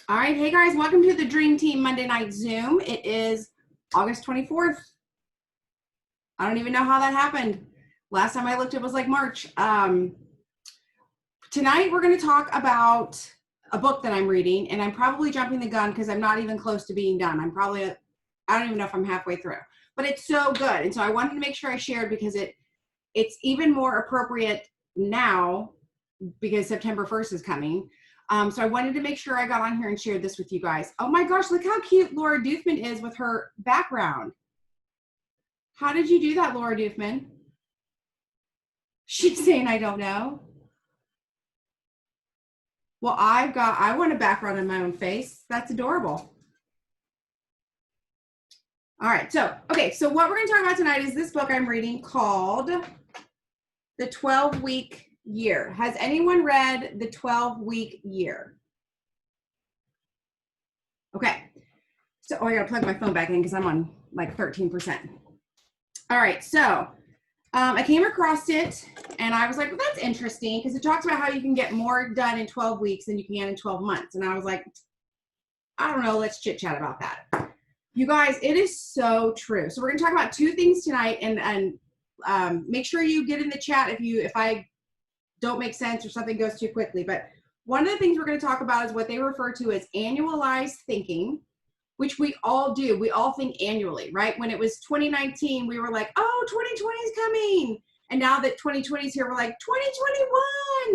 All right, hey guys, welcome to the Dream Team Monday Night Zoom. It is August 24th. I don't even know how that happened. Last time I looked, it was like March. Tonight we're going to talk about a book that I'm reading, and I'm probably jumping the gun because I'm not even close to being done. I don't even know if I'm halfway through, but it's so good. And so I wanted to make sure I shared because it's even more appropriate now because September 1st is coming. So I wanted to make sure I got on here and shared this with you guys. Oh my gosh, look how cute Laura Doofman is with her background. How did you do that, Laura Doofman? She's saying, I don't know. Well, I want a background in my own face. That's adorable. All right, so what we're gonna talk about tonight is this book I'm reading called The 12-Week Year. Has anyone read The 12-Week Year? Okay, so I gotta plug my phone back in because I'm on like 13%. All right, so I came across it and I was like, well, that's interesting because it talks about how you can get more done in 12 weeks than you can in 12 months. And I was like, I don't know, let's chit chat about that. You guys, it is so true. So we're gonna talk about two things tonight, and make sure you get in the chat if I don't make sense or something goes too quickly. But one of the things we're gonna talk about is what they refer to as annualized thinking, which we all do. We all think annually, right? When it was 2019, we were like, oh, 2020 is coming. And now that 2020 is here, we're like,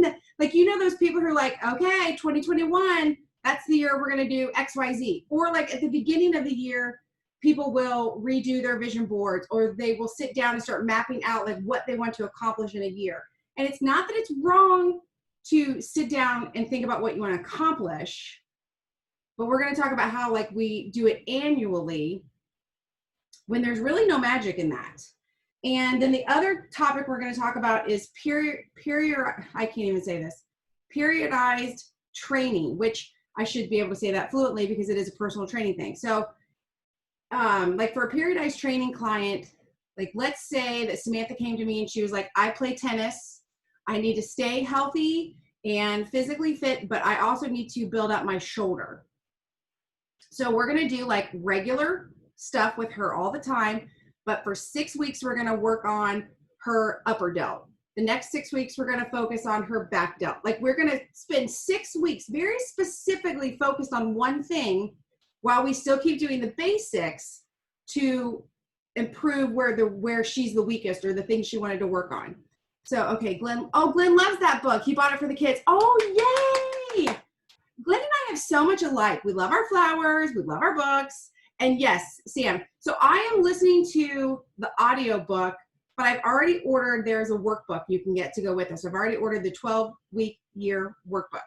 2021. Like, you know, those people who are like, okay, 2021, that's the year we're going to do X, Y, Z. Or like at the beginning of the year, people will redo their vision boards, or they will sit down and start mapping out like what they want to accomplish in a year. And it's not that it's wrong to sit down and think about what you want to accomplish, but we're going to talk about how like we do it annually when there's really no magic in that. And then the other topic we're going to talk about is periodized training, which I should be able to say that fluently because it is a personal training thing. So like for a periodized training client, like let's say that Samantha came to me and she was like, I play tennis. I need to stay healthy and physically fit, but I also need to build up my shoulder. So we're going to do like regular stuff with her all the time, but for 6 weeks, we're going to work on her upper delt. The next 6 weeks, we're going to focus on her back delt. Like we're going to spend 6 weeks very specifically focused on one thing while we still keep doing the basics to improve where she's the weakest or the things she wanted to work on. So, okay, Glenn loves that book. He bought it for the kids. Oh, yay! Glenn and I have so much alike. We love our flowers. We love our books. And yes, Sam. So I am listening to the audio book, but I've already ordered, there's a workbook you can get to go with us. I've already ordered the 12-week year workbook.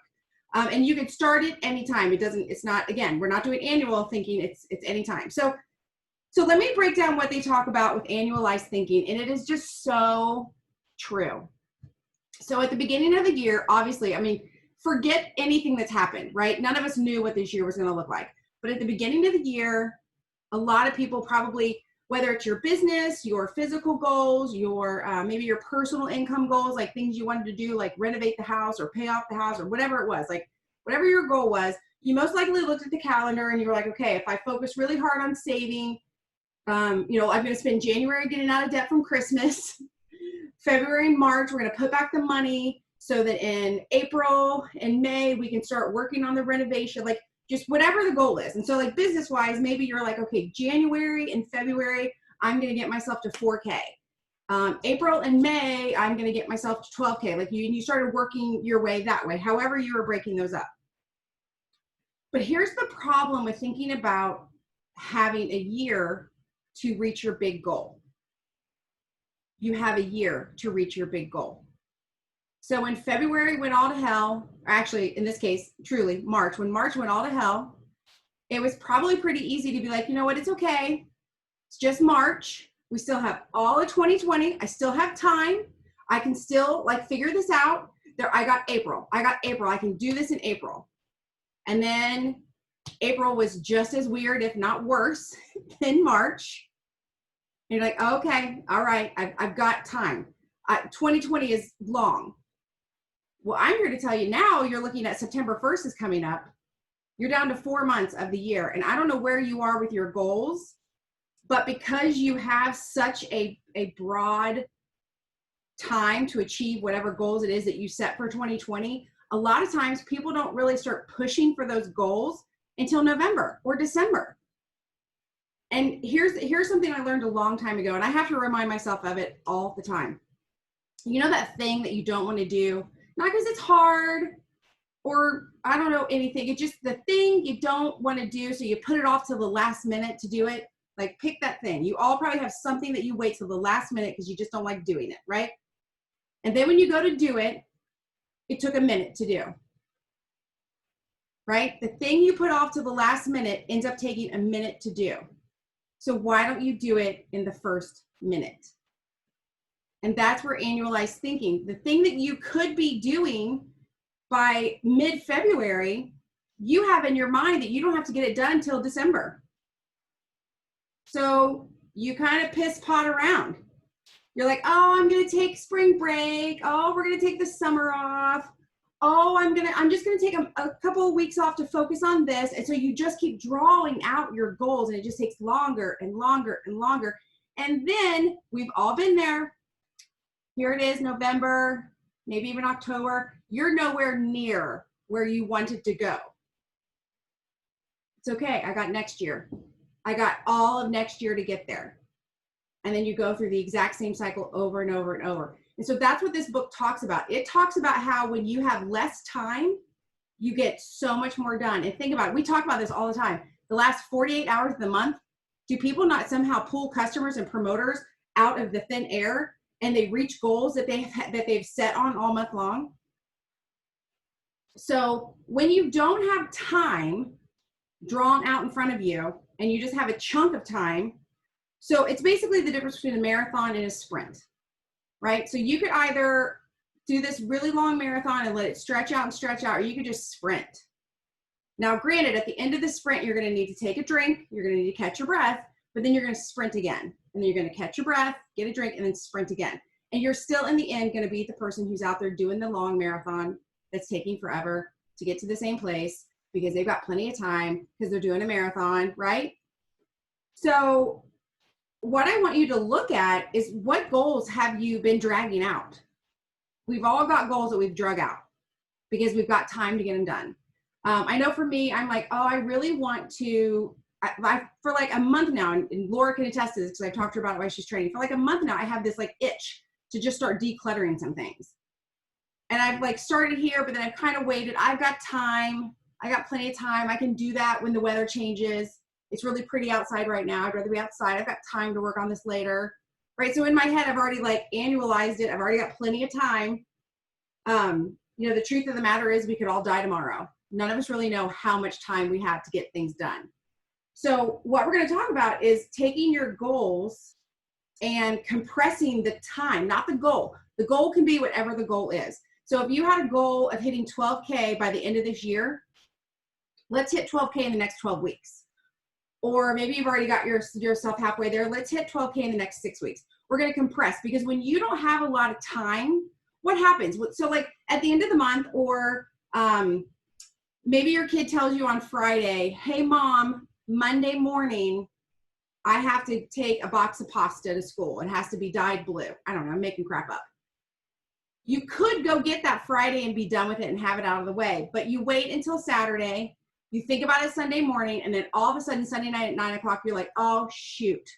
And you can start it anytime. It's not, again, we're not doing annual thinking. It's anytime. So let me break down what they talk about with annualized thinking. And it is just so true. So at the beginning of the year, obviously, I mean, forget anything that's happened, right? None of us knew what this year was going to look like. But at the beginning of the year, a lot of people probably, whether it's your business, your physical goals, your maybe your personal income goals, like things you wanted to do, like renovate the house or pay off the house or whatever it was, like whatever your goal was, you most likely looked at the calendar and you were like, okay, if I focus really hard on saving, I'm going to spend January getting out of debt from Christmas. February and March, we're going to put back the money so that in April and May, we can start working on the renovation, like just whatever the goal is. And so like business-wise, maybe you're like, okay, January and February, I'm going to get myself to 4K. April and May, I'm going to get myself to 12K. Like you started working your way that way, however you were breaking those up. But here's the problem with thinking about having a year to reach your big goal. You have a year to reach your big goal. So when February went all to hell, or actually in this case, truly March, when March went all to hell, it was probably pretty easy to be like, you know what, it's okay. It's just March. We still have all of 2020. I still have time. I can still like figure this out. I got April. I can do this in April. And then April was just as weird, if not worse, than March. And you're like, okay, all right, I've got time. 2020 is long. Well, I'm here to tell you now, you're looking at September 1st is coming up. You're down to 4 months of the year. And I don't know where you are with your goals, but because you have such a broad time to achieve whatever goals it is that you set for 2020, a lot of times people don't really start pushing for those goals until November or December. And here's something I learned a long time ago, and I have to remind myself of it all the time. You know that thing that you don't want to do, not because it's hard or I don't know anything, it's just the thing you don't want to do, so you put it off till the last minute to do it. Like, pick that thing. You all probably have something that you wait till the last minute because you just don't like doing it, right? And then when you go to do it, it took a minute to do, right? The thing you put off to the last minute ends up taking a minute to do. So why don't you do it in the first minute? And that's where annualized thinking, the thing that you could be doing by mid-February, you have in your mind that you don't have to get it done until December. So you kind of piss pot around. You're like, oh, I'm going to take spring break. Oh, we're going to take the summer off. Oh, I'm just going to take a couple of weeks off to focus on this. And so you just keep drawing out your goals, and it just takes longer and longer and longer. And then we've all been there. Here it is, November, maybe even October. You're nowhere near where you wanted to go. It's okay. I got next year. I got all of next year to get there. And then you go through the exact same cycle over and over and over. And so that's what this book talks about. It talks about how when you have less time, you get so much more done. And think about it. We talk about this all the time. The last 48 hours of the month, do people not somehow pull customers and promoters out of the thin air and they reach goals that they've set on all month long? So when you don't have time drawn out in front of you and you just have a chunk of time, so it's basically the difference between a marathon and a sprint, right? So you could either do this really long marathon and let it stretch out, or you could just sprint. Now, granted, at the end of the sprint, you're going to need to take a drink, you're going to need to catch your breath, but then you're going to sprint again. And then you're going to catch your breath, get a drink, and then sprint again. And you're still, in the end, going to beat the person who's out there doing the long marathon that's taking forever to get to the same place because they've got plenty of time because they're doing a marathon, right? So what I want you to look at is, what goals have you been dragging out? We've all got goals that we've drug out because we've got time to get them done. I know for me, I'm like, oh, I really want to, for like a month now, and Laura can attest to this because I've talked to her about it while she's training. For like a month now, I have this like itch to just start decluttering some things. And I've like started here, but then I've kind of waited. I've got time. I got plenty of time. I can do that when the weather changes. It's really pretty outside right now. I'd rather be outside. I've got time to work on this later, right? So in my head, I've already like annualized it. I've already got plenty of time. You know, the truth of the matter is we could all die tomorrow. None of us really know how much time we have to get things done. So what we're going to talk about is taking your goals and compressing the time, not the goal. The goal can be whatever the goal is. So if you had a goal of hitting 12K by the end of this year, let's hit 12K in the next 12 weeks. Or maybe you've already got yourself halfway there. Let's hit 12K in the next 6 weeks. We're going to compress, because when you don't have a lot of time, what happens? So like at the end of the month, or maybe your kid tells you on Friday, hey mom, Monday morning, I have to take a box of pasta to school. It has to be dyed blue. I don't know, I'm making crap up. You could go get that Friday and be done with it and have it out of the way, but you wait until Saturday, you think about it Sunday morning, and then all of a sudden Sunday night at 9 o'clock, you're like, oh shoot,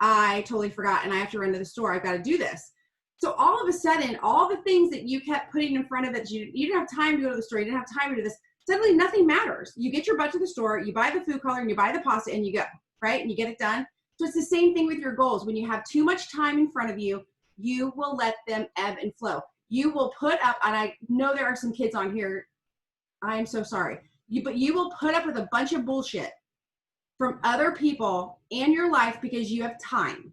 I totally forgot and I have to run to the store. I've got to do this. So all of a sudden, all the things that you kept putting in front of it, you didn't have time to go to the store, you didn't have time to do this, suddenly nothing matters. You get your butt to the store, you buy the food color and you buy the pasta and you go, right? And you get it done. So it's the same thing with your goals. When you have too much time in front of you, you will let them ebb and flow. You will put up, and I know there are some kids on here, I'm so sorry, but you will put up with a bunch of bullshit from other people and your life because you have time.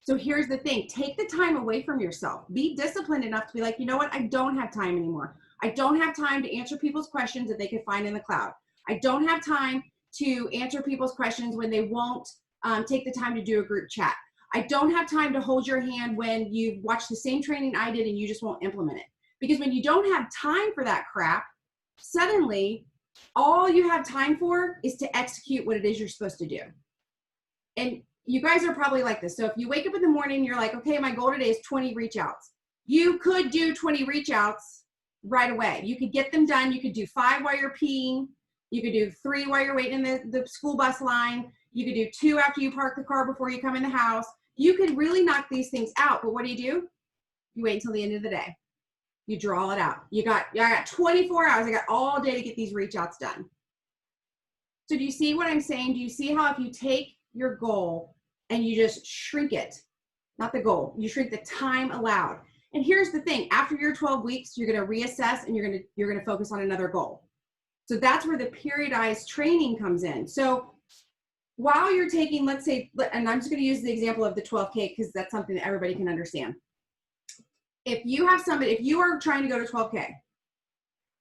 So here's the thing, take the time away from yourself. Be disciplined enough to be like, you know what, I don't have time anymore. I don't have time to answer people's questions that they could find in the cloud. I don't have time to answer people's questions when they won't take the time to do a group chat. I don't have time to hold your hand when you've watched the same training I did and you just won't implement it. Because when you don't have time for that crap, suddenly all you have time for is to execute what it is you're supposed to do. And you guys are probably like this. So if you wake up in the morning and you're like, okay, my goal today is 20 reach outs. You could do 20 reach outs right away. You could get them done. You could do 5 while you're peeing. You could do 3 while you're waiting in the school bus line. You could do 2 after you park the car before you come in the house. You could really knock these things out. But what do? You wait until the end of the day. You draw it out. I got 24 hours. I got all day to get these reach outs done. So do you see what I'm saying? Do you see how if you take your goal and you just shrink it, not the goal, you shrink the time allowed. And here's the thing, after your 12 weeks, you're going to reassess and you're going to focus on another goal. So that's where the periodized training comes in. So while you're taking, let's say, and I'm just going to use the example of the 12K because that's something that everybody can understand. If you are trying to go to 12K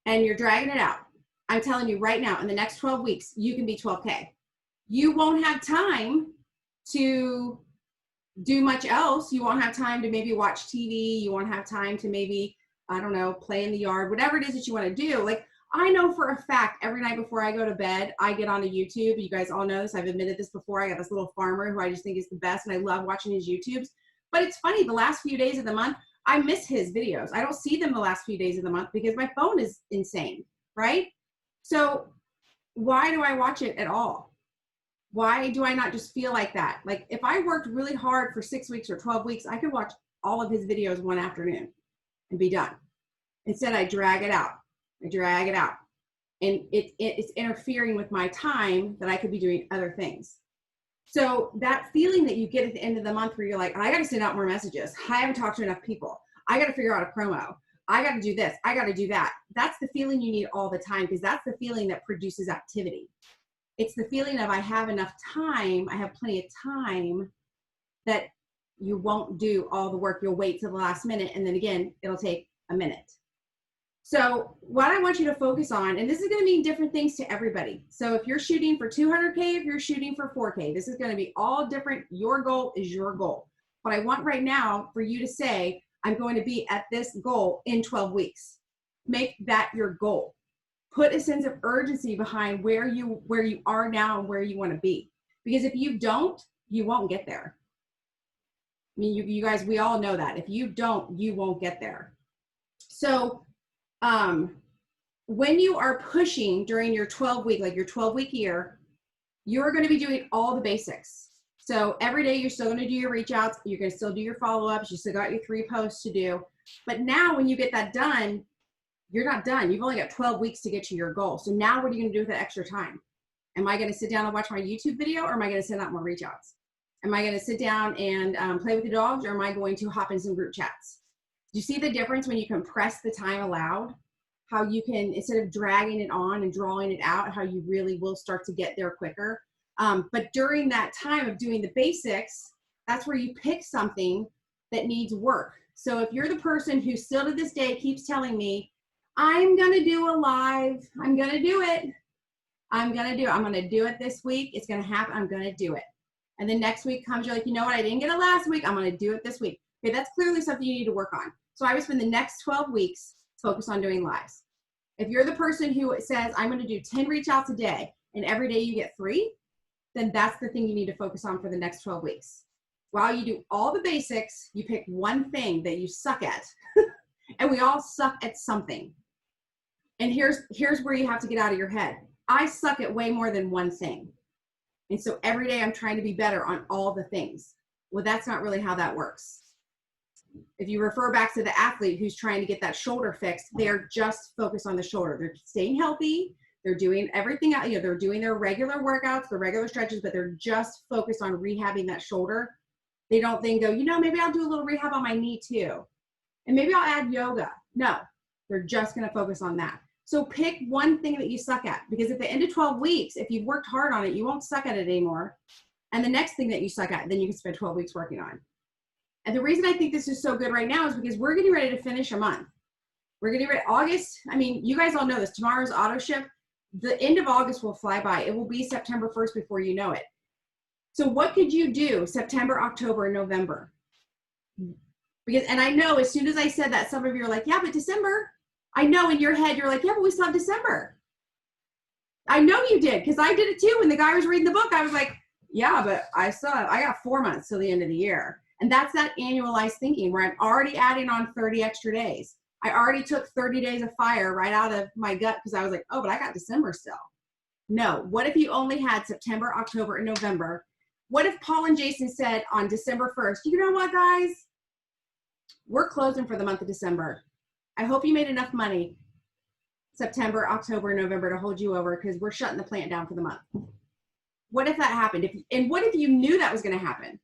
and you're dragging it out, I'm telling you right now, in the next 12 weeks, you can be 12K. You won't have time to do much else. You won't have time to maybe watch TV. You won't have time to maybe, I don't know, play in the yard, whatever it is that you want to do. Like, I know for a fact every night before I go to bed, I get onto YouTube. You guys all know this. I've admitted this before. I got this little farmer who I just think is the best, and I love watching his YouTubes. But it's funny, the last few days of the month, I miss his videos. I don't see them the last few days of the month because my phone is insane, right? So why do I watch it at all? Why do I not just feel like that? Like if I worked really hard for 6 weeks or 12 weeks, I could watch all of his videos one afternoon and be done. Instead, I drag it out. And it's interfering with my time that I could be doing other things. So that feeling that you get at the end of the month where you're like, I got to send out more messages. I haven't talked to enough people. I got to figure out a promo. I got to do this. I got to do that. That's the feeling you need all the time because that's the feeling that produces activity. It's the feeling of I have enough time. I have plenty of time that you won't do all the work. You'll wait till the last minute. And then again, it'll take a minute. So what I want you to focus on, and this is going to mean different things to everybody. So if you're shooting for 200K, if you're shooting for 4K, this is going to be all different. Your goal is your goal. But I want right now for you to say, I'm going to be at this goal in 12 weeks. Make that your goal. Put a sense of urgency behind where you are now and where you want to be. Because if you don't, you won't get there. I mean, you guys, we all know that. If you don't, you won't get there. So when you are pushing during your 12-week, like your 12-week year, you're going to be doing all the basics. So every day you're still going to do your reach outs. You're going to still do your follow-ups. You still got your 3 posts to do. But now when you get that done, you're not done. You've only got 12 weeks to get to your goal. So now what are you going to do with that extra time? Am I going to sit down and watch my YouTube video, or am I going to send out more reach outs? Am I going to sit down and play with the dogs, or am I going to hop in some group chats? Do you see the difference when you compress the time allowed? How you can, instead of dragging it on and drawing it out, how you really will start to get there quicker. But during that time of doing the basics, that's where you pick something that needs work. So if you're the person who still to this day keeps telling me, I'm going to do a live, I'm going to do it. I'm going to do it this week. It's going to happen. I'm going to do it. And then next week comes, you're like, you know what? I didn't get it last week. I'm going to do it this week. Okay, that's clearly something you need to work on. So I would spend the next 12 weeks focused on doing lives. If you're the person who says, I'm going to do 10 reach outs a day and every day you get 3, then that's the thing you need to focus on for the next 12 weeks. While you do all the basics, you pick one thing that you suck at. And we all suck at something. And here's where you have to get out of your head. I suck at way more than one thing. And so every day I'm trying to be better on all the things. Well, that's not really how that works. If you refer back to the athlete who's trying to get that shoulder fixed, they're just focused on the shoulder. They're staying healthy. They're doing everything out. They're doing their regular workouts, the regular stretches, but they're just focused on rehabbing that shoulder. They don't then go, maybe I'll do a little rehab on my knee too. And maybe I'll add yoga. No, they're just going to focus on that. So pick one thing that you suck at, because at the end of 12 weeks, if you've worked hard on it, you won't suck at it anymore. And the next thing that you suck at, then you can spend 12 weeks working on. And the reason I think this is so good right now is because we're getting ready to finish a month. We're getting ready, August. I mean, you guys all know this. Tomorrow's auto ship. The end of August will fly by. It will be September 1st before you know it. So what could you do September, October, and November? Because, and I know as soon as I said that, some of you are like, yeah, but December. I know in your head, you're like, yeah, but we still have December. I know you did, because I did it too. When the guy was reading the book, I was like, yeah, but I got 4 months till the end of the year. And that's that annualized thinking where I'm already adding on 30 extra days. I already took 30 days of fire right out of my gut because I was like, oh, but I got December still. No. What if you only had September, October, and November? What if Paul and Jason said on December 1st, you know what, guys? We're closing for the month of December. I hope you made enough money September, October, November to hold you over because we're shutting the plant down for the month. What if that happened? And what if you knew that was going to happen?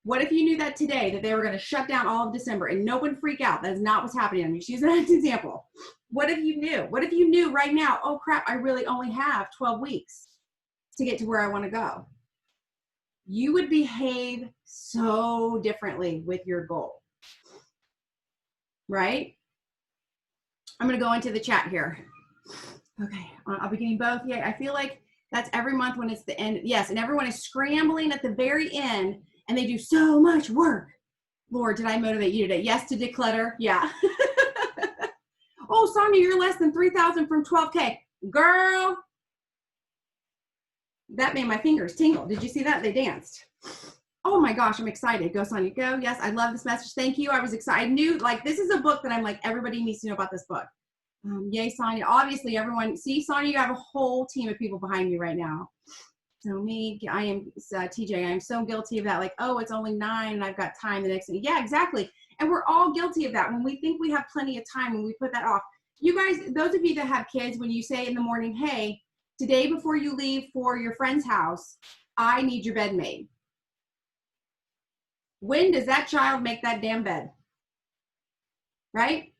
What if you knew that today, that they were going to shut down all of December and no one freak out? That is not what's happening. I'm just using that as an example. What if you knew? What if you knew right now, oh crap, I really only have 12 weeks to get to where I want to go? You would behave so differently with your goal, right? I'm going to go into the chat here. Okay, I'll be getting both. Yeah, I feel like that's every month when it's the end. Yes, and everyone is scrambling at the very end, and they do so much work. Lord, did I motivate you today? Yes, to declutter. Yeah. Oh, Sonia, you're less than 3,000 from 12K. Girl, that made my fingers tingle. Did you see that? They danced. Oh my gosh, I'm excited. Go, Sonia, go. Yes, I love this message. Thank you. I was excited. I knew, like, this is a book that I'm like, everybody needs to know about this book. Yay, Sonia. Obviously, everyone, see, Sonia, you have a whole team of people behind you right now. So me, I am, TJ, I'm so guilty of that. Like, oh, it's only 9 and I've got time the next day. Yeah, exactly. And we're all guilty of that. When we think we have plenty of time, when we put that off. You guys, those of you that have kids, when you say in the morning, hey, today before you leave for your friend's house, I need your bed made. When does that child make that damn bed? Right?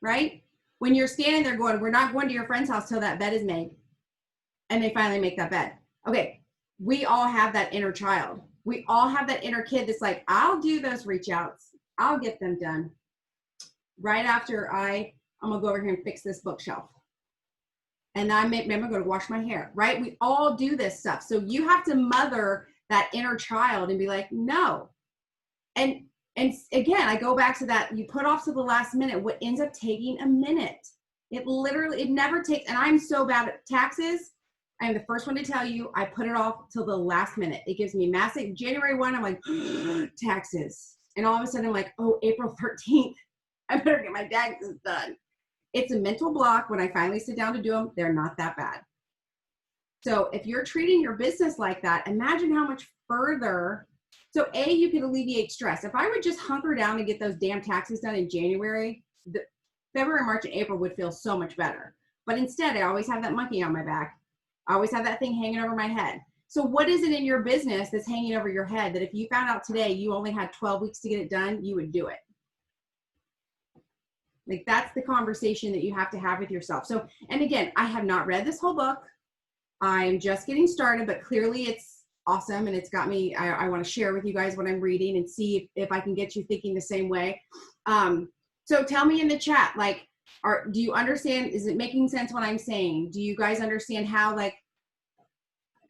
Right? When you're standing there going, we're not going to your friend's house till that bed is made. And they finally make that bed. Okay, we all have that inner child. We all have that inner kid that's like, I'll do those reach outs. I'll get them done. Right after I'm going to go over here and fix this bookshelf. And I'm going to wash my hair, right? We all do this stuff. So you have to mother that inner child and be like, no. And again, I go back to that, you put off to the last minute, what ends up taking a minute. It never takes, and I'm so bad at taxes. I am the first one to tell you, I put it off till the last minute. It gives me massive, January 1, I'm like, taxes. And all of a sudden I'm like, oh, April 13th, I better get my taxes done. It's a mental block. When I finally sit down to do them, they're not that bad. So if you're treating your business like that, imagine how much further. So A, you can alleviate stress. If I would just hunker down and get those damn taxes done in January, February, March, and April would feel so much better. But instead, I always have that monkey on my back. I always have that thing hanging over my head. So what is it in your business that's hanging over your head that if you found out today you only had 12 weeks to get it done, you would do it? Like, that's the conversation that you have to have with yourself. So, and again, I have not read this whole book. I'm just getting started, but clearly it's awesome. And it's got me, I want to share with you guys what I'm reading and see if I can get you thinking the same way. So tell me in the chat, like, do you understand? Is it making sense what I'm saying? Do you guys understand how, like,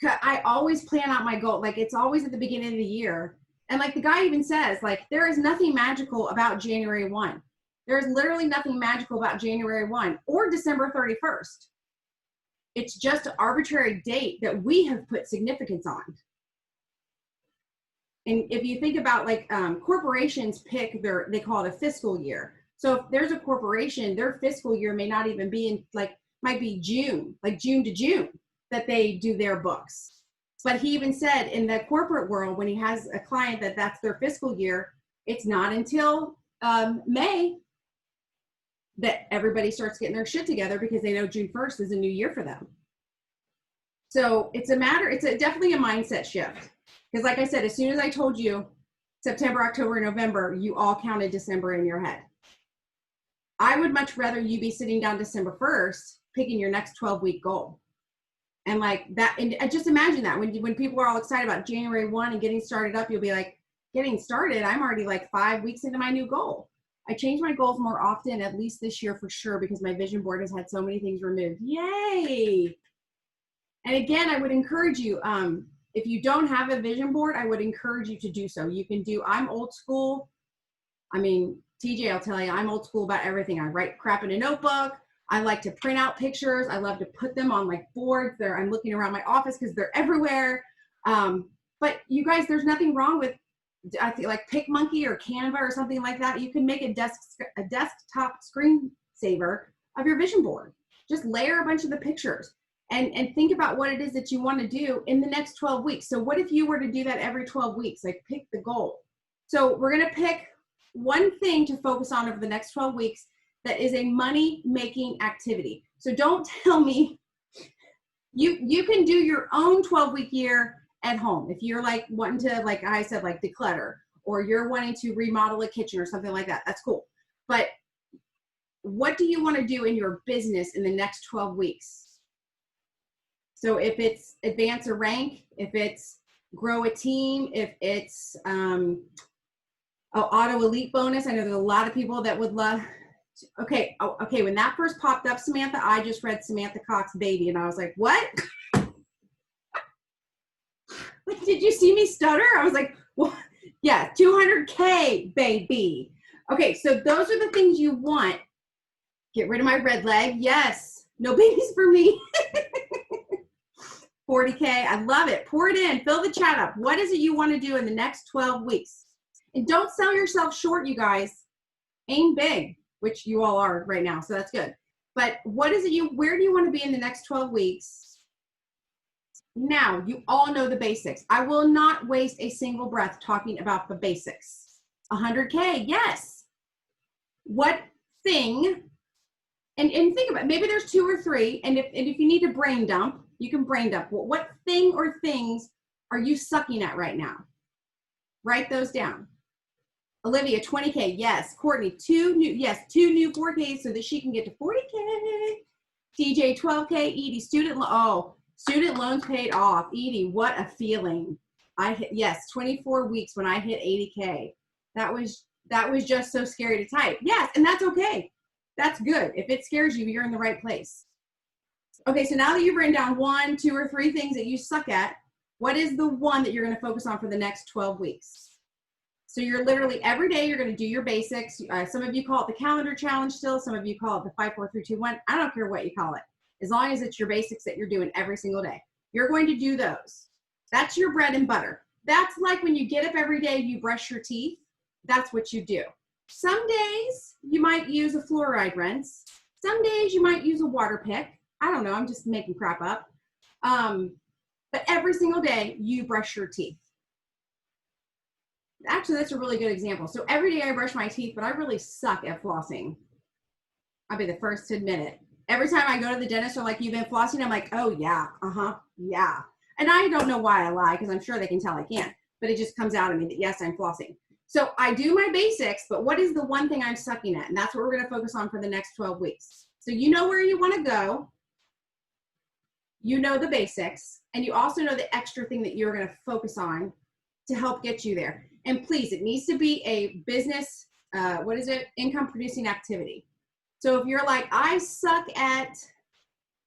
I always plan out my goal. Like, it's always at the beginning of the year. And like the guy even says, like, there is nothing magical about January 1. There's literally nothing magical about January 1 or December 31st. It's just an arbitrary date that we have put significance on. And if you think about, like, corporations pick they call it a fiscal year. So if there's a corporation, their fiscal year may not even be in, like, might be June, like June to June that they do their books. But he even said in the corporate world, when he has a client that's their fiscal year, it's not until May that everybody starts getting their shit together because they know June 1st is a new year for them. So it's definitely a mindset shift. Because like I said, as soon as I told you September, October, November, you all counted December in your head. I would much rather you be sitting down December 1st, picking your next 12-week goal. And like that, and just imagine that when people are all excited about January 1 and getting started up, you'll be like, getting started, I'm already like 5 weeks into my new goal. I change my goals more often, at least this year for sure, because my vision board has had so many things removed. Yay! And again, I would encourage you, if you don't have a vision board, I would encourage you to do so. You can do, I'm old school. I mean, TJ, I'll tell you, I'm old school about everything. I write crap in a notebook. I like to print out pictures. I love to put them on like boards there. I'm looking around my office because they're everywhere. But you guys, there's nothing wrong with, I feel like PicMonkey or Canva or something like that. You can make a desktop screensaver of your vision board. Just layer a bunch of the pictures and think about what it is that you want to do in the next 12 weeks. So what if you were to do that every 12 weeks? Like pick the goal. So we're going to pick one thing to focus on over the next 12 weeks that is a money-making activity. So don't tell me you can do your own 12-week year at home. If you're like wanting to, like I said, like declutter, or you're wanting to remodel a kitchen or something like that, that's cool. But what do you want to do in your business in the next 12 weeks? So if it's advance a rank, if it's grow a team, if it's auto elite bonus, I know there's a lot of people that would love. Okay, when that first popped up, Samantha, I just read Samantha Cox Baby, and I was like, what? Like, did you see me stutter? I was like, well, yeah, 200K, baby. Okay, so those are the things you want. Get rid of my red leg. Yes, no babies for me. 40K, I love it. Pour it in, fill the chat up. What is it you want to do in the next 12 weeks? And don't sell yourself short, you guys. Aim big, which you all are right now, so that's good. But what is it where do you want to be in the next 12 weeks? Now, you all know the basics. I will not waste a single breath talking about the basics. 100K, yes. What thing, and think about it, maybe there's 2 or 3, and if you need to brain dump, you can brain dump. What thing or things are you sucking at right now? Write those down. Olivia, 20K, yes. Courtney, 2 new 4Ks so that she can get to 40K. TJ, 12K. Edie, student loans paid off. Edie, what a feeling. Yes, 24 weeks when I hit 80K. That was just so scary to type. Yes, and that's okay. That's good. If it scares you, you're in the right place. Okay, so now that you've written down 1, 2, or 3 things that you suck at, what is the one that you're going to focus on for the next 12 weeks? So you're literally every day you're going to do your basics. Some of you call it the calendar challenge still. Some of you call it the 5, 4, 3, 2, 1. I don't care what you call it. As long as it's your basics that you're doing every single day. You're going to do those. That's your bread and butter. That's like when you get up every day, you brush your teeth. That's what you do. Some days you might use a fluoride rinse. Some days you might use a water pick. I don't know. I'm just making crap up. But every single day you brush your teeth. Actually, that's a really good example. So every day I brush my teeth, but I really suck at flossing. I'll be the first to admit it. Every time I go to the dentist, they're like, you've been flossing? I'm like, oh yeah, yeah. And I don't know why I lie, because I'm sure they can tell I can't, but it just comes out of me that yes, I'm flossing. So I do my basics, but what is the one thing I'm sucking at? And that's what we're gonna focus on for the next 12 weeks. So you know where you wanna go, you know the basics, and you also know the extra thing that you're gonna focus on to help get you there. And please, it needs to be a business, income producing activity. So if you're like, I suck at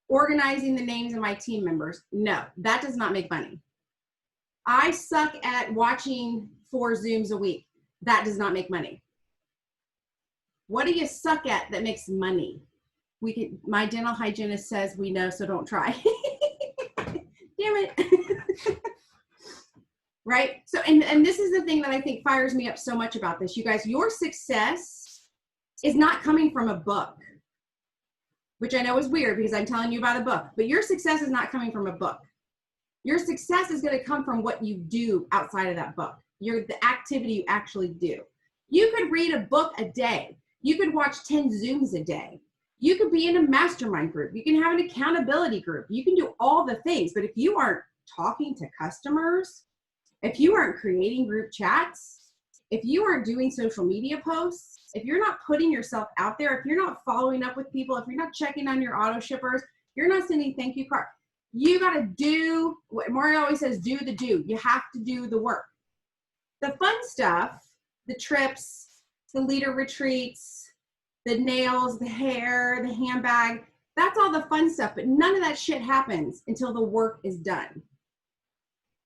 organizing the names of my team members, no, that does not make money. I suck at watching 4 Zooms a week. That does not make money. What do you suck at that makes money? My dental hygienist says we know, so don't try. Damn it. Right? So, and this is the thing that I think fires me up so much about this. You guys, your success is not coming from a book, which I know is weird because I'm telling you about a book, but your success is not coming from a book. Your success is going to come from what you do outside of that book. The activity you actually do. You could read a book a day. You could watch 10 Zooms a day. You could be in a mastermind group. You can have an accountability group. You can do all the things, but if you aren't talking to customers, if you aren't creating group chats, if you aren't doing social media posts, if you're not putting yourself out there, if you're not following up with people, if you're not checking on your auto shippers, you're not sending thank you cards. You got to do what Mario always says, do the do. You have to do the work. The fun stuff, the trips, the leader retreats, the nails, the hair, the handbag, that's all the fun stuff, but none of that shit happens until the work is done.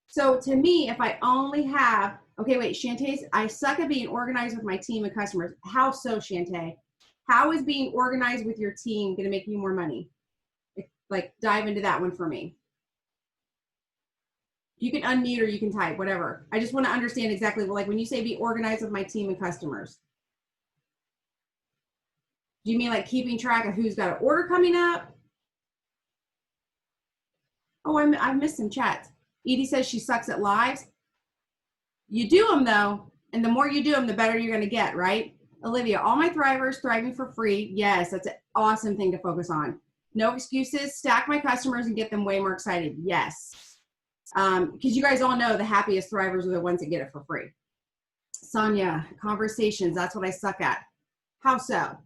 So to me, if I only have, okay, wait, Shantae, I suck at being organized with my team and customers. How so, Shantae? How is being organized with your team going to make you more money? Like, dive into that one for me. You can unmute or you can type, whatever. I just want to understand exactly, like when you say be organized with my team and customers, do you mean like keeping track of who's got an order coming up? Oh, I've missed some chats. Edie says she sucks at lives. You do them though, and the more you do them, the better you're going to get, right? Olivia, all my thrivers thriving for free. Yes, that's an awesome thing to focus on. No excuses, stack my customers and get them way more excited. Yes. Because you guys all know the happiest thrivers are the ones that get it for free. Sonia, conversations, that's what I suck at. How so?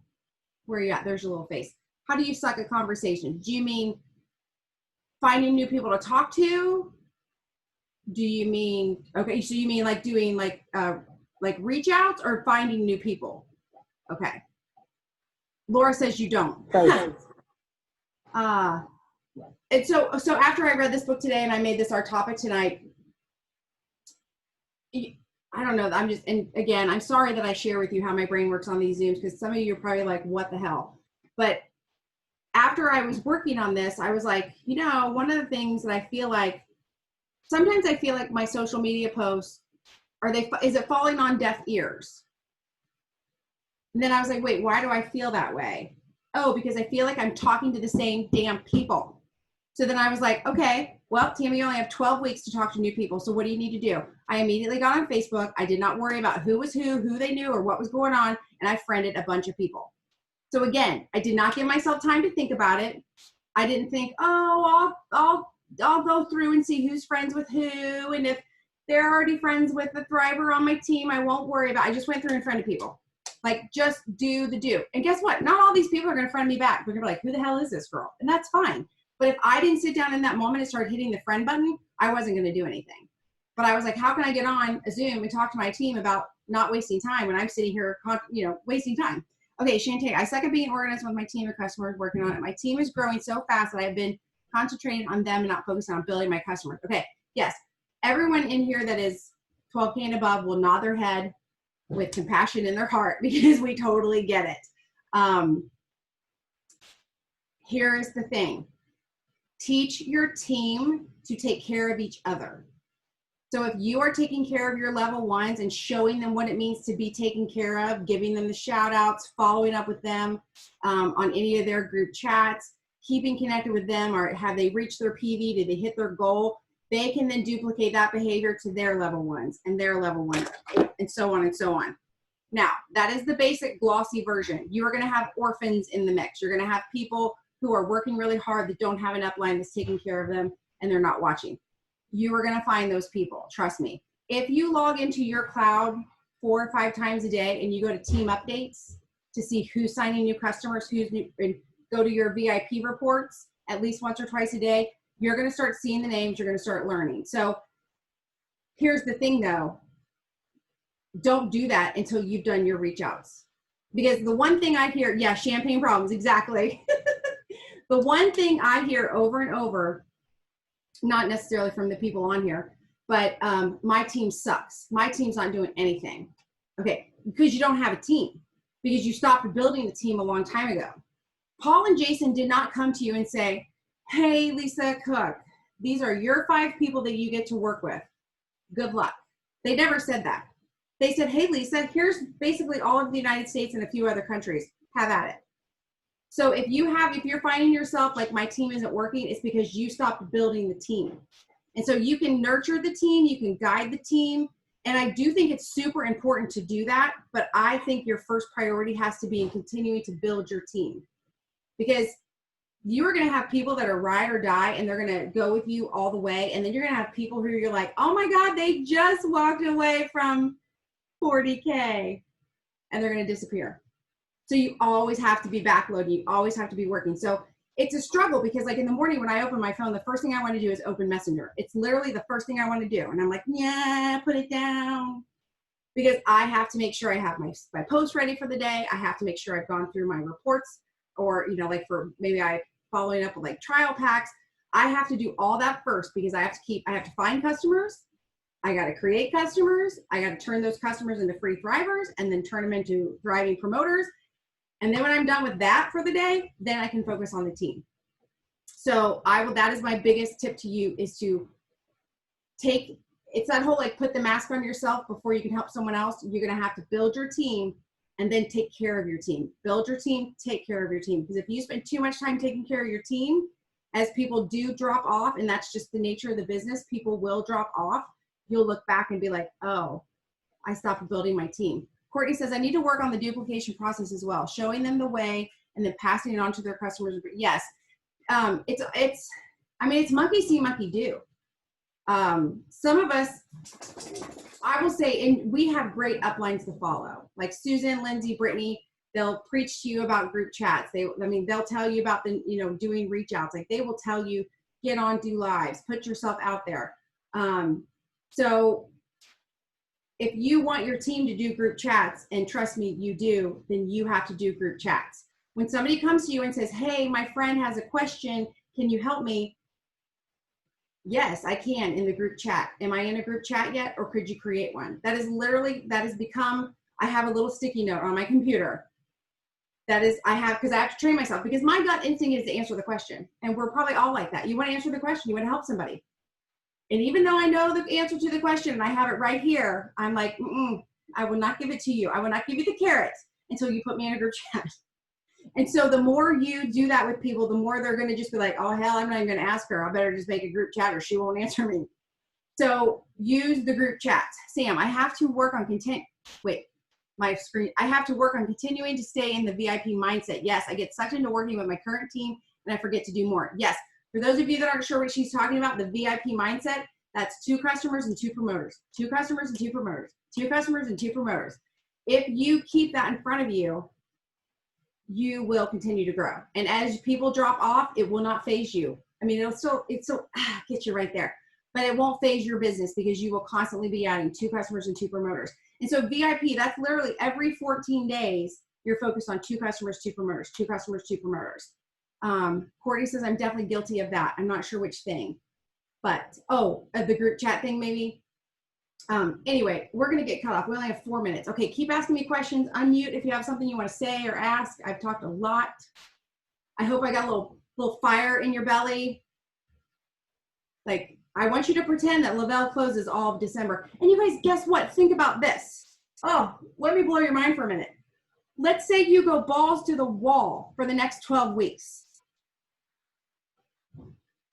Where are you at? There's your little face. How do you suck at conversations? Do you mean finding new people to talk to? Do you mean, okay, so you mean like doing like reach outs or finding new people? Okay. Laura says you don't. And so after I read this book today and I made this our topic tonight, I don't know. And again, I'm sorry that I share with you how my brain works on these Zooms, because some of you are probably like, what the hell? But after I was working on this, I was like, one of the things that I feel like, sometimes I feel like my social media posts, is it falling on deaf ears? And then I was like, wait, why do I feel that way? Oh, because I feel like I'm talking to the same damn people. So then I was like, okay, well, Tammy, you only have 12 weeks to talk to new people. So what do you need to do? I immediately got on Facebook. I did not worry about who was who they knew or what was going on. And I friended a bunch of people. So again, I did not give myself time to think about it. I didn't think, oh, I'll go through and see who's friends with who. And if they're already friends with the thriver on my team, I won't worry about it. I just went through and friended people. Like, just do the do. And guess what? Not all these people are going to friend me back. They're going to be like, who the hell is this girl? And that's fine. But if I didn't sit down in that moment and start hitting the friend button, I wasn't going to do anything. But I was like, how can I get on a Zoom and talk to my team about not wasting time when I'm sitting here, wasting time? Okay, Shantae, I suck at being organized with my team of customers working on it. My team is growing so fast that I've been concentrating on them and not focusing on building my customers. Okay, yes. Everyone in here that is 12K and above will nod their head with compassion in their heart, because we totally get it. Here's the thing. Teach your team to take care of each other. So if you are taking care of your level ones and showing them what it means to be taken care of, giving them the shout outs, following up with them on any of their group chats, keeping connected with them, or have they reached their PV? Did they hit their goal? They can then duplicate that behavior to their level ones and their level ones, and so on and so on. Now, that is the basic glossy version. You are going to have orphans in the mix. You're going to have people who are working really hard that don't have an upline that's taking care of them and they're not watching. You are going to find those people. Trust me. If you log into your cloud 4 or 5 times a day and you go to team updates to see who's signing new customers, who's new, and go to your VIP reports at least once or twice a day, you're going to start seeing the names. You're going to start learning. So here's the thing though. Don't do that until you've done your reach outs. Because the one thing I hear, yeah, champagne problems, exactly. The one thing I hear over and over, not necessarily from the people on here, but my team sucks. My team's not doing anything. Okay, because you don't have a team, because you stopped building the team a long time ago. Paul and Jason did not come to you and say, hey, Lisa Cook, these are your 5 people that you get to work with. Good luck. They never said that. They said, hey, Lisa, here's basically all of the United States and a few other countries. Have at it. So if you're finding yourself like my team isn't working, it's because you stopped building the team. And so you can nurture the team, you can guide the team. And I do think it's super important to do that. But I think your first priority has to be in continuing to build your team. Because you are going to have people that are ride or die and they're going to go with you all the way. And then you're going to have people who you're like, oh my God, they just walked away from 40K and they're going to disappear. So you always have to be backloading. You always have to be working. So it's a struggle because like in the morning when I open my phone, the first thing I want to do is open Messenger. It's literally the first thing I want to do. And I'm like, yeah, put it down. Because I have to make sure I have my posts ready for the day. I have to make sure I've gone through my reports or, like for maybe I following up with like trial packs. I have to do all that first because I have to find customers. I got to create customers. I got to turn those customers into free thrivers and then turn them into thriving promoters. And then when I'm done with that for the day, then I can focus on the team. So that is my biggest tip to you, is to it's that whole, like, put the mask on yourself before you can help someone else. You're going to have to build your team and then take care of your team. Build your team, take care of your team. Because if you spend too much time taking care of your team, as people do drop off, and that's just the nature of the business, people will drop off. You'll look back and be like, oh, I stopped building my team. Courtney says, I need to work on the duplication process as well, showing them the way and then passing it on to their customers. Yes. It's monkey see, monkey do. Some of us, I will say, and we have great uplines to follow, like Susan, Lindsay, Brittany. They'll preach to you about group chats. They'll tell you about doing reach outs. Like, they will tell you, get on, do lives, put yourself out there. So if you want your team to do group chats, and trust me, you do, then you have to do group chats. When somebody comes to you and says, hey, my friend has a question, can you help me? Yes, I can, in the group chat. Am I in a group chat yet, or could you create one? That has become, I have a little sticky note on my computer. Because I have to train myself, because my gut instinct is to answer the question. And we're probably all like that. You want to answer the question, you want to help somebody. And even though I know the answer to the question and I have it right here, I'm like, I will not give it to you. I will not give you the carrot until you put me in a group chat. And so the more you do that with people, the more they're going to just be like, oh, hell, I'm not even going to ask her. I better just make a group chat or she won't answer me. So use the group chats. Sam, I have to work on I have to work on continuing to stay in the VIP mindset. Yes, I get sucked into working with my current team and I forget to do more. Yes, for those of you that aren't sure what she's talking about, the VIP mindset, that's 2 customers and 2 promoters, 2 customers and 2 promoters, 2 customers and 2 promoters. If you keep that in front of you, you will continue to grow. And as people drop off, it will not phase you. I mean, it still get you right there, but it won't phase your business, because you will constantly be adding 2 customers and 2 promoters. And so VIP, that's literally every 14 days, you're focused on 2 customers, 2 promoters, 2 customers, 2 promoters. Courtney says, I'm definitely guilty of that. I'm not sure which thing, but, the group chat thing, maybe. Anyway, we're going to get cut off. We only have 4 minutes. Okay. Keep asking me questions. Unmute if you have something you want to say or ask. I've talked a lot. I hope I got a little fire in your belly. Like, I want you to pretend that Lavelle closes all of December. And you guys, guess what? Think about this. Oh, let me blow your mind for a minute. Let's say you go balls to the wall for the next 12 weeks.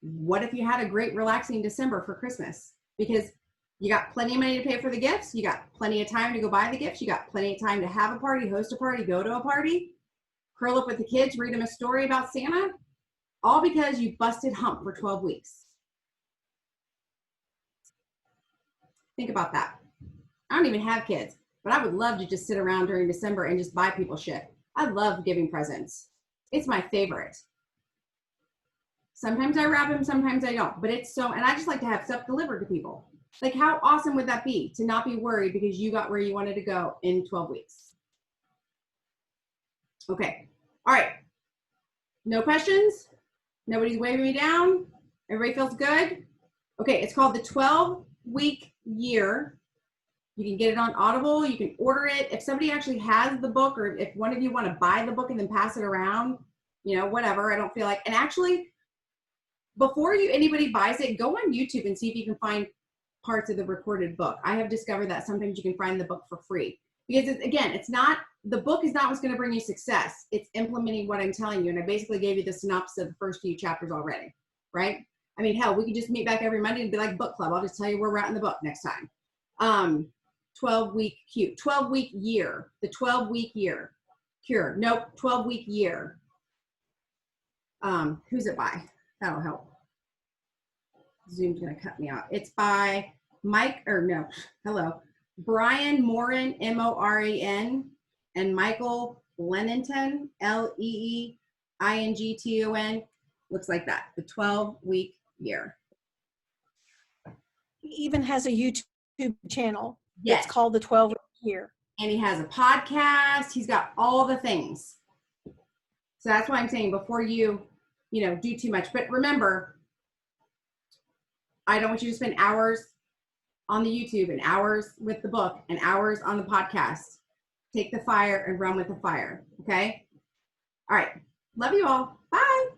What if you had a great relaxing December for Christmas? Because you got plenty of money to pay for the gifts. You got plenty of time to go buy the gifts. You got plenty of time to have a party, host a party, go to a party, curl up with the kids, read them a story about Santa, all because you busted hump for 12 weeks. Think about that. I don't even have kids, but I would love to just sit around during December and just buy people shit. I love giving presents. It's my favorite. Sometimes I wrap them, sometimes I don't, but and I just like to have stuff delivered to people. Like, how awesome would that be to not be worried because you got where you wanted to go in 12 weeks? Okay. All right. No questions? Nobody's waving me down? Everybody feels good? Okay. It's called the 12-week year. You can get it on Audible. You can order it. If somebody actually has the book, or if one of you want to buy the book and then pass it around, whatever, I don't feel like. And actually, before anybody buys it, go on YouTube and see if you can find parts of the recorded book. I have discovered that sometimes you can find the book for free, because the book is not what's going to bring you success. It's implementing what I'm telling you. And I basically gave you the synopsis of the first few chapters already, right? I mean, hell, we could just meet back every Monday and be like book club. I'll just tell you where we're at in the book next time. 12-week year, the 12-week year cure. Nope. 12-week year. Who's it by? That'll help. Zoom's going to cut me out. It's by Brian Morin, M-O-R-E-N, and Michael Lennington, L-E-E-I-N-G-T-O-N. Looks like that. The 12-week year. He even has a YouTube channel. Yes. It's called the 12-week year. And he has a podcast. He's got all the things. So that's why I'm saying, before you do too much. But remember, I don't want you to spend hours on the YouTube and hours with the book and hours on the podcast. Take the fire and run with the fire, okay? All right. Love you all. Bye.